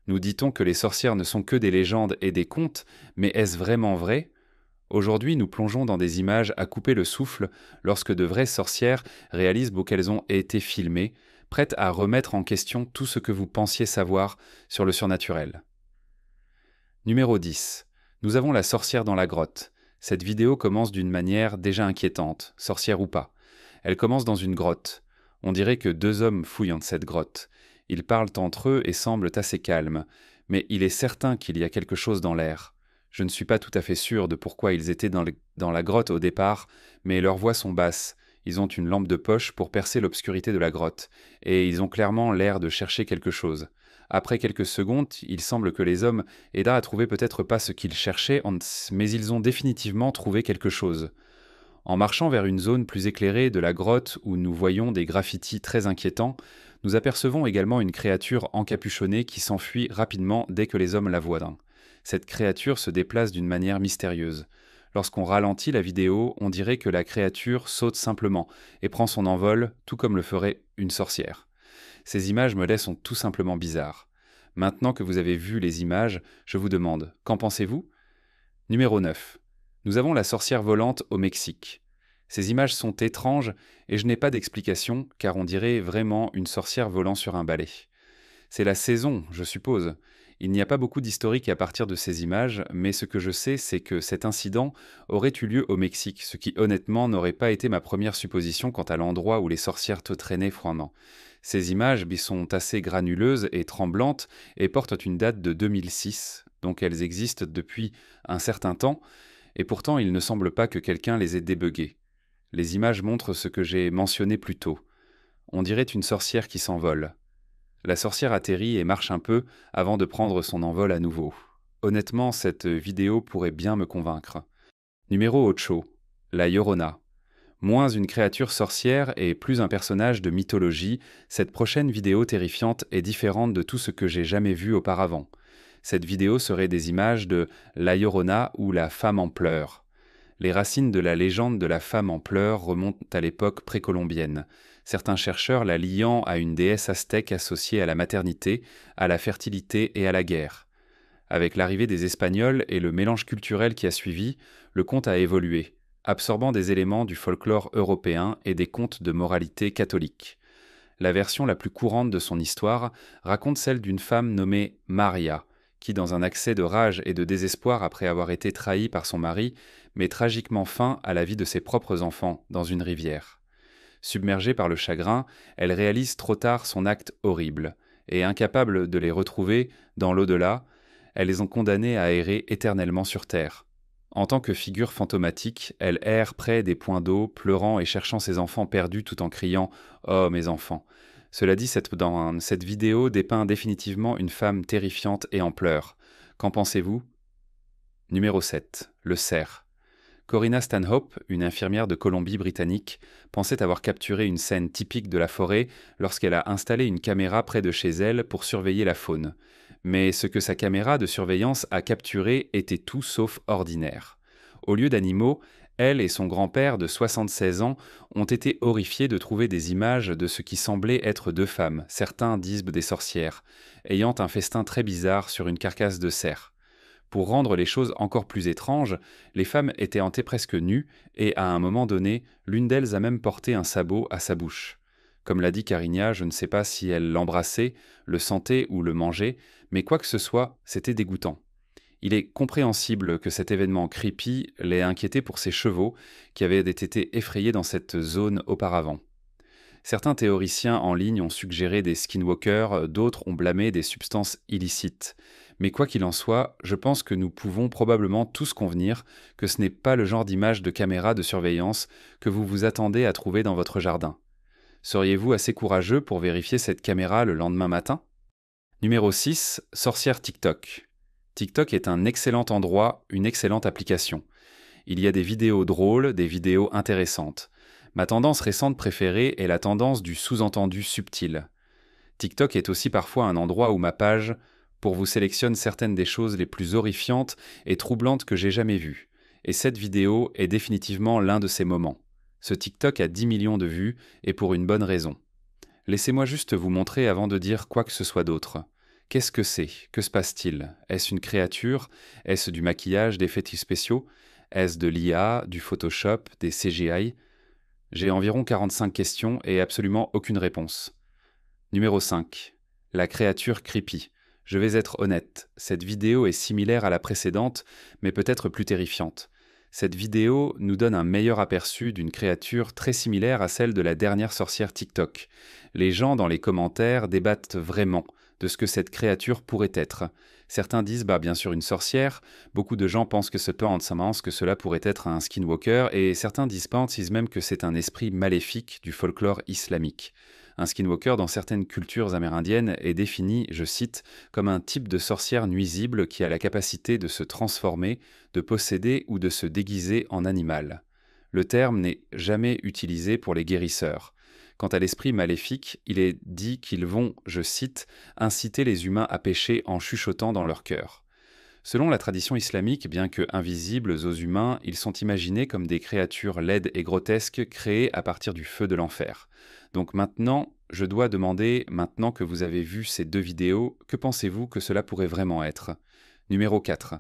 Nous dit-on que les sorcières ne sont que des légendes et des contes, mais est-ce vraiment vrai? Aujourd'hui, nous plongeons dans des images à couper le souffle lorsque de vraies sorcières réalisent qu'elles ont été filmées, prêtes à remettre en question tout ce que vous pensiez savoir sur le surnaturel. Numéro 10. Nous avons la sorcière dans la grotte. Cette vidéo commence d'une manière déjà inquiétante, sorcière ou pas. Elle commence dans une grotte. On dirait que deux hommes fouillent dans cette grotte. Ils parlent entre eux et semblent assez calmes, mais il est certain qu'il y a quelque chose dans l'air. Je ne suis pas tout à fait sûr de pourquoi ils étaient dans la grotte au départ, mais leurs voix sont basses. Ils ont une lampe de poche pour percer l'obscurité de la grotte, et ils ont clairement l'air de chercher quelque chose. Après quelques secondes, il semble que les hommes aident à trouver peut-être pas ce qu'ils cherchaient, mais ils ont définitivement trouvé quelque chose. En marchant vers une zone plus éclairée de la grotte où nous voyons des graffitis très inquiétants, nous apercevons également une créature encapuchonnée qui s'enfuit rapidement dès que les hommes la voient. Cette créature se déplace d'une manière mystérieuse. Lorsqu'on ralentit la vidéo, on dirait que la créature saute simplement et prend son envol, tout comme le ferait une sorcière. Ces images me laissent tout simplement bizarres. Maintenant que vous avez vu les images, je vous demande, qu'en pensez-vous? Numéro 9. Nous avons la sorcière volante au Mexique. Ces images sont étranges et je n'ai pas d'explication car on dirait vraiment une sorcière volant sur un balai. C'est la saison, je suppose. Il n'y a pas beaucoup d'historique à partir de ces images, mais ce que je sais, c'est que cet incident aurait eu lieu au Mexique, ce qui honnêtement n'aurait pas été ma première supposition quant à l'endroit où les sorcières te traînaient froidement. Ces images sont assez granuleuses et tremblantes et portent une date de 2006, donc elles existent depuis un certain temps, et pourtant il ne semble pas que quelqu'un les ait débuggées. Les images montrent ce que j'ai mentionné plus tôt. On dirait une sorcière qui s'envole. La sorcière atterrit et marche un peu avant de prendre son envol à nouveau. Honnêtement, cette vidéo pourrait bien me convaincre. Numéro 8. La Llorona. Moins une créature sorcière et plus un personnage de mythologie, cette prochaine vidéo terrifiante est différente de tout ce que j'ai jamais vu auparavant. Cette vidéo serait des images de La Llorona ou la femme en pleurs. Les racines de la légende de la femme en pleurs remontent à l'époque précolombienne, certains chercheurs la liant à une déesse aztèque associée à la maternité, à la fertilité et à la guerre. Avec l'arrivée des Espagnols et le mélange culturel qui a suivi, le conte a évolué, absorbant des éléments du folklore européen et des contes de moralité catholique. La version la plus courante de son histoire raconte celle d'une femme nommée Maria, qui, dans un accès de rage et de désespoir après avoir été trahie par son mari, met tragiquement fin à la vie de ses propres enfants dans une rivière. Submergée par le chagrin, elle réalise trop tard son acte horrible, et incapable de les retrouver dans l'au-delà, elle les ont condamnés à errer éternellement sur terre. En tant que figure fantomatique, elle erre près des points d'eau, pleurant et cherchant ses enfants perdus tout en criant « Oh, mes enfants !» Cela dit, cette vidéo dépeint définitivement une femme terrifiante et en pleurs. Qu'en pensez-vous? Numéro 7. Le cerf. Corinna Stanhope, une infirmière de Colombie-Britannique, pensait avoir capturé une scène typique de la forêt lorsqu'elle a installé une caméra près de chez elle pour surveiller la faune. Mais ce que sa caméra de surveillance a capturé était tout sauf ordinaire. Au lieu d'animaux, elle et son grand-père de 76 ans ont été horrifiés de trouver des images de ce qui semblait être deux femmes, certains disent des sorcières, ayant un festin très bizarre sur une carcasse de cerf. Pour rendre les choses encore plus étranges, les femmes étaient hantées presque nues et, à un moment donné, l'une d'elles a même porté un sabot à sa bouche. Comme l'a dit Carigna, je ne sais pas si elle l'embrassait, le sentait ou le mangeait, mais quoi que ce soit, c'était dégoûtant. Il est compréhensible que cet événement creepy l'ait inquiété pour ses chevaux, qui avaient été effrayés dans cette zone auparavant. Certains théoriciens en ligne ont suggéré des skinwalkers, d'autres ont blâmé des substances illicites. Mais quoi qu'il en soit, je pense que nous pouvons probablement tous convenir que ce n'est pas le genre d'image de caméra de surveillance que vous vous attendez à trouver dans votre jardin. Seriez-vous assez courageux pour vérifier cette caméra le lendemain matin? Numéro 6. Sorcière TikTok. TikTok est un excellent endroit, une excellente application. Il y a des vidéos drôles, des vidéos intéressantes. Ma tendance récente préférée est la tendance du sous-entendu subtil. TikTok est aussi parfois un endroit où ma page pour vous sélectionne certaines des choses les plus horrifiantes et troublantes que j'ai jamais vues. Et cette vidéo est définitivement l'un de ces moments. Ce TikTok a 10 millions de vues et pour une bonne raison. Laissez-moi juste vous montrer avant de dire quoi que ce soit d'autre. Qu'est-ce que c'est? Que se passe-t-il? Est-ce une créature? Est-ce du maquillage, des effets spéciaux? Est-ce de l'IA, du Photoshop, des CGI? J'ai environ 45 questions et absolument aucune réponse. Numéro 5. La créature creepy. Je vais être honnête, cette vidéo est similaire à la précédente, mais peut-être plus terrifiante. Cette vidéo nous donne un meilleur aperçu d'une créature très similaire à celle de la dernière sorcière TikTok. Les gens dans les commentaires débattent vraiment de ce que cette créature pourrait être. Certains disent bien sûr une sorcière, beaucoup de gens pensent que que cela pourrait être un skinwalker, et certains disent même que c'est un esprit maléfique du folklore islamique. Un skinwalker dans certaines cultures amérindiennes est défini, je cite, comme un type de sorcière nuisible qui a la capacité de se transformer, de posséder ou de se déguiser en animal. Le terme n'est jamais utilisé pour les guérisseurs. Quant à l'esprit maléfique, il est dit qu'ils vont, je cite, inciter les humains à pécher en chuchotant dans leur cœur. Selon la tradition islamique, bien que invisibles aux humains, ils sont imaginés comme des créatures laides et grotesques créées à partir du feu de l'enfer. Donc maintenant, je dois demander, maintenant que vous avez vu ces deux vidéos, que pensez-vous que cela pourrait vraiment être? Numéro 4.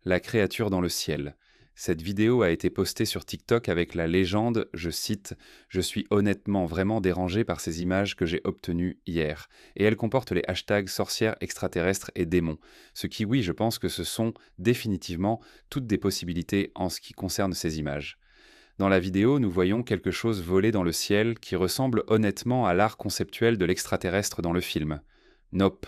La créature dans le ciel. Cette vidéo a été postée sur TikTok avec la légende, je cite, « Je suis honnêtement vraiment dérangé par ces images que j'ai obtenues hier ». Et elle comporte les hashtags sorcières extraterrestres et démons. Ce qui, oui, je pense que ce sont définitivement toutes des possibilités en ce qui concerne ces images. Dans la vidéo, nous voyons quelque chose voler dans le ciel qui ressemble honnêtement à l'art conceptuel de l'extraterrestre dans le film. Nope.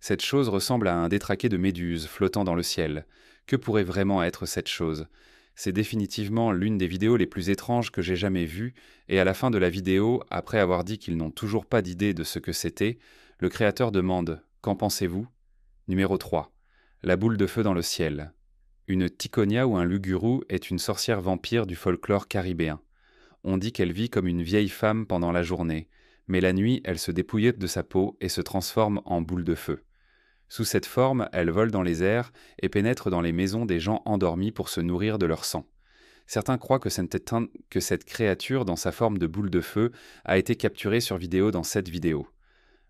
Cette chose ressemble à un détraqué de méduses flottant dans le ciel. Que pourrait vraiment être cette chose? C'est définitivement l'une des vidéos les plus étranges que j'ai jamais vues, et à la fin de la vidéo, après avoir dit qu'ils n'ont toujours pas d'idée de ce que c'était, le créateur demande « Qu'en pensez-vous » Numéro 3. La boule de feu dans le ciel. Une Ticonia ou un Luguru est une sorcière vampire du folklore caribéen. On dit qu'elle vit comme une vieille femme pendant la journée, mais la nuit, elle se dépouille de sa peau et se transforme en boule de feu. Sous cette forme, elle vole dans les airs et pénètre dans les maisons des gens endormis pour se nourrir de leur sang. Certains croient que cette créature, dans sa forme de boule de feu, a été capturée sur vidéo dans cette vidéo.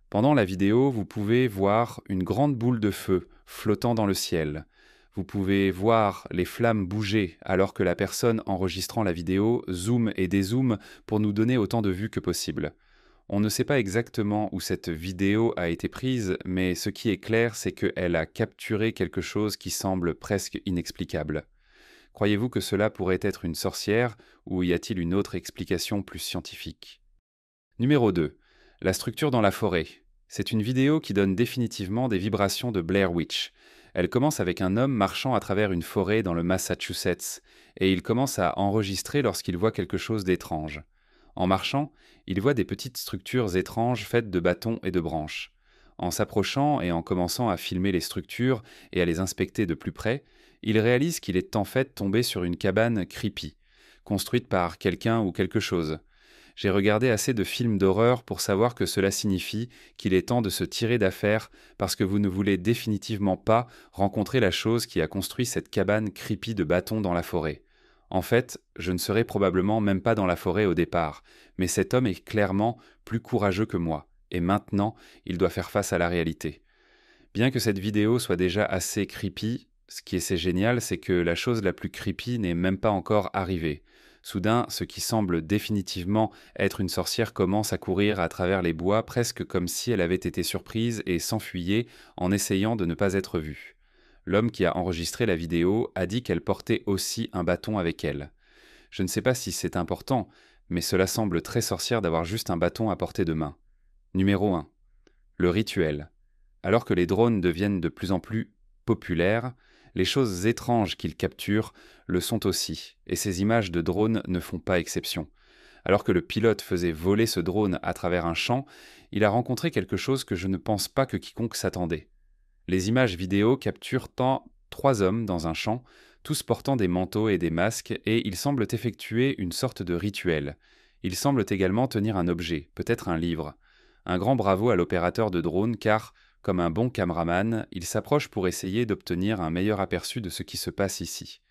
Pendant la vidéo, vous pouvez voir une grande boule de feu flottant dans le ciel. Vous pouvez voir les flammes bouger alors que la personne enregistrant la vidéo zoome et dézoome pour nous donner autant de vues que possible. On ne sait pas exactement où cette vidéo a été prise, mais ce qui est clair, c'est qu'elle a capturé quelque chose qui semble presque inexplicable. Croyez-vous que cela pourrait être une sorcière, ou y a-t-il une autre explication plus scientifique? Numéro 2. La structure dans la forêt. C'est une vidéo qui donne définitivement des vibrations de Blair Witch. Elle commence avec un homme marchant à travers une forêt dans le Massachusetts, et il commence à enregistrer lorsqu'il voit quelque chose d'étrange. En marchant, il voit des petites structures étranges faites de bâtons et de branches. En s'approchant et en commençant à filmer les structures et à les inspecter de plus près, il réalise qu'il est en fait tombé sur une cabane creepy, construite par quelqu'un ou quelque chose. J'ai regardé assez de films d'horreur pour savoir que cela signifie qu'il est temps de se tirer d'affaire parce que vous ne voulez définitivement pas rencontrer la chose qui a construit cette cabane creepy de bâtons dans la forêt. En fait, je ne serais probablement même pas dans la forêt au départ, mais cet homme est clairement plus courageux que moi, et maintenant, il doit faire face à la réalité. Bien que cette vidéo soit déjà assez creepy, ce qui est assez génial, c'est que la chose la plus creepy n'est même pas encore arrivée. Soudain, ce qui semble définitivement être une sorcière commence à courir à travers les bois presque comme si elle avait été surprise et s'enfuyait en essayant de ne pas être vue. L'homme qui a enregistré la vidéo a dit qu'elle portait aussi un bâton avec elle. Je ne sais pas si c'est important, mais cela semble très sorcière d'avoir juste un bâton à portée de main. Numéro 1. Le rituel. Alors que les drones deviennent de plus en plus populaires, les choses étranges qu'ils capturent le sont aussi, et ces images de drones ne font pas exception. Alors que le pilote faisait voler ce drone à travers un champ, il a rencontré quelque chose que je ne pense pas que quiconque s'attendait. Les images vidéo capturent trois hommes dans un champ, tous portant des manteaux et des masques, et ils semblent effectuer une sorte de rituel. Ils semblent également tenir un objet, peut-être un livre. Un grand bravo à l'opérateur de drone car, comme un bon caméraman, il s'approche pour essayer d'obtenir un meilleur aperçu de ce qui se passe ici.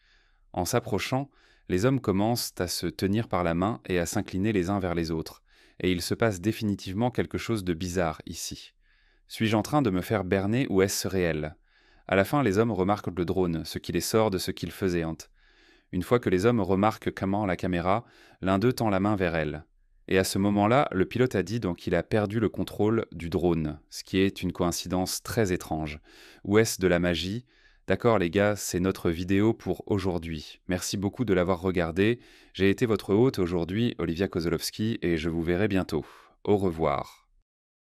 En s'approchant, les hommes commencent à se tenir par la main et à s'incliner les uns vers les autres, et il se passe définitivement quelque chose de bizarre ici. Suis-je en train de me faire berner ou est-ce réel? À la fin, les hommes remarquent le drone, ce qui les sort de ce qu'ils faisaient. Une fois que les hommes remarquent comment la caméra, l'un d'eux tend la main vers elle. Et à ce moment-là, le pilote a dit donc qu'il a perdu le contrôle du drone, ce qui est une coïncidence très étrange. Ou est-ce de la magie? D'accord les gars, c'est notre vidéo pour aujourd'hui. Merci beaucoup de l'avoir regardé. J'ai été votre hôte aujourd'hui, Olivia Kozolowski, et je vous verrai bientôt. Au revoir.